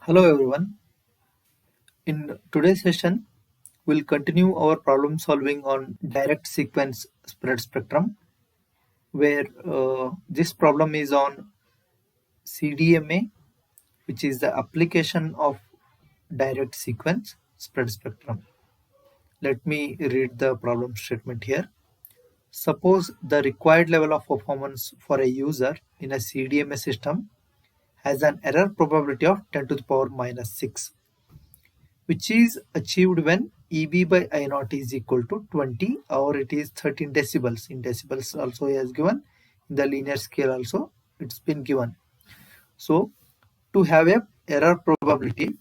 Hello everyone. In today's session, we'll continue our problem solving on direct sequence spread spectrum, where this problem is on CDMA, which is the application of direct sequence spread spectrum. Let me read the problem statement here. Suppose the required level of performance for a user in a CDMA system has an error probability of 10 to the power minus 6, which is achieved when EB by I naught is equal to 20 or it is 13 decibels. In decibels also is given, in the linear scale also it's been given. So to have a error probability,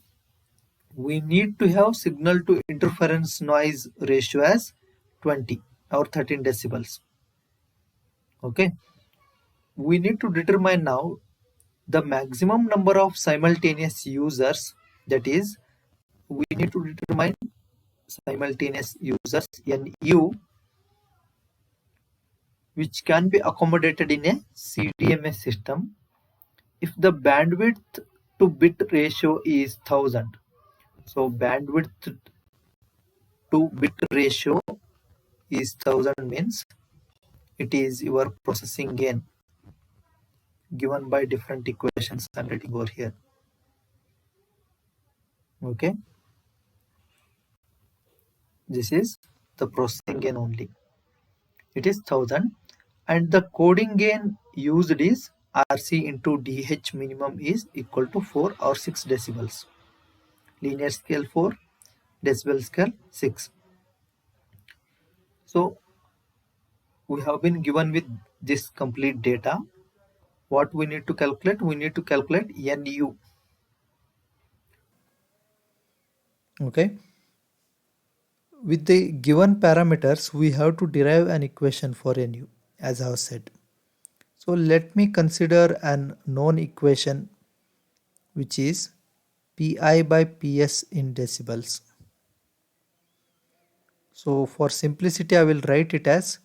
we need to have signal to interference noise ratio as 20 or 13 decibels. Okay, we need to determine now the maximum number of simultaneous users, that is, we need to determine simultaneous users NU, which can be accommodated in a CDMA system if the bandwidth to bit ratio is 1000. So bandwidth to bit ratio is 1000 means it is your processing gain given by different equations I'm writing over here. Okay, this is the processing gain only. It is 1000 and the coding gain used is RC into DH minimum is equal to 4 or 6 decibels. Linear scale 4, decibel scale 6. So we have been given with this complete data. What we need to calculate? We need to calculate NU. Okay. With the given parameters, we have to derive an equation for NU, as I have said. So let me consider an known equation which is Pi by Ps in decibels. So for simplicity, I will write it as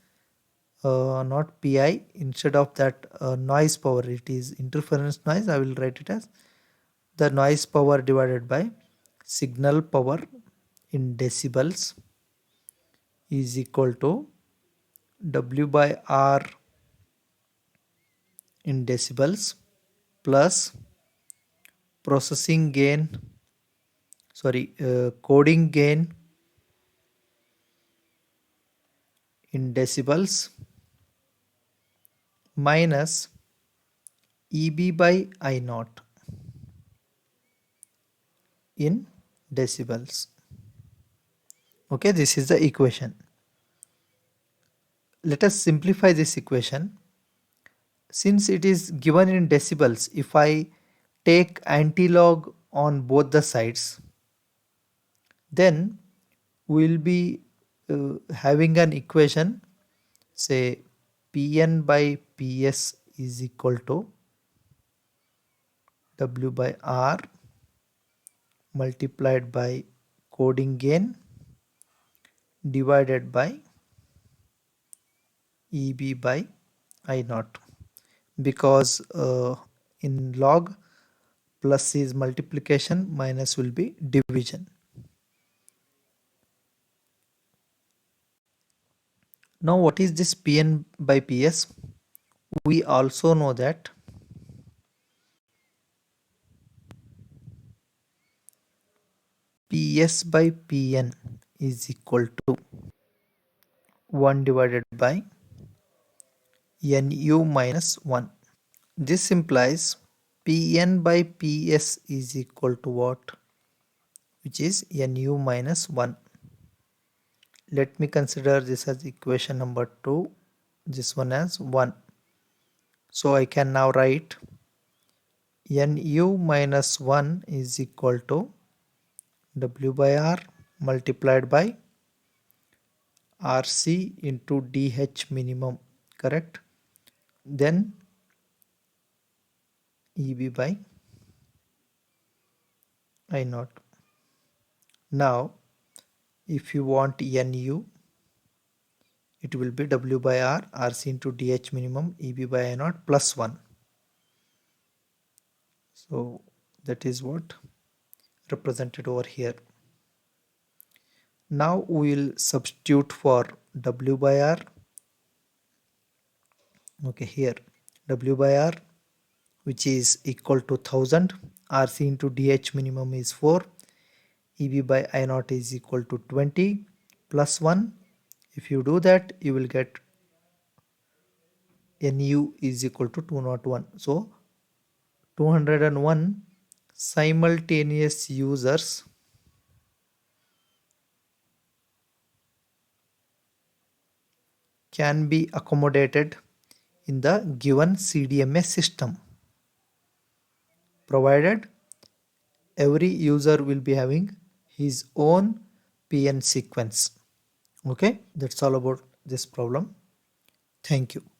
not Pi. Instead of that noise power, it is interference noise. I will write it as the noise power divided by signal power in decibels is equal to W by R in decibels plus processing gain, coding gain in decibels minus EB by I naught in decibels. Okay, this is the equation. Let us simplify this equation. Since it is given in decibels, if I take anti-log on both the sides, then we will be having an equation, say Pn by Ps is equal to W by R multiplied by coding gain divided by EB by I naught, because in log plus is multiplication, minus will be division. Now what is this Pn by Ps? We also know that Ps by Pn is equal to 1 divided by Nu minus 1. This implies Pn by Ps is equal to what? Which is Nu minus 1. Let me consider this as equation number 2, this one as 1. So I can now write Nu minus 1 is equal to W by R multiplied by RC into DH minimum, correct? Then EB by I naught. Now if you want Nu, it will be W by R, RC into DH minimum, EB by I naught plus 1. So that is what? represented over here. Now we will substitute for W by R. Okay, here W by R, which is equal to 1000. RC into DH minimum is 4. EB by I naught is equal to 20 plus 1. If you do that, you will get NU is equal to 201. So 201 simultaneous users can be accommodated in the given CDMA system, provided every user will be having his own PN sequence. Okay, that's all about this problem. Thank you.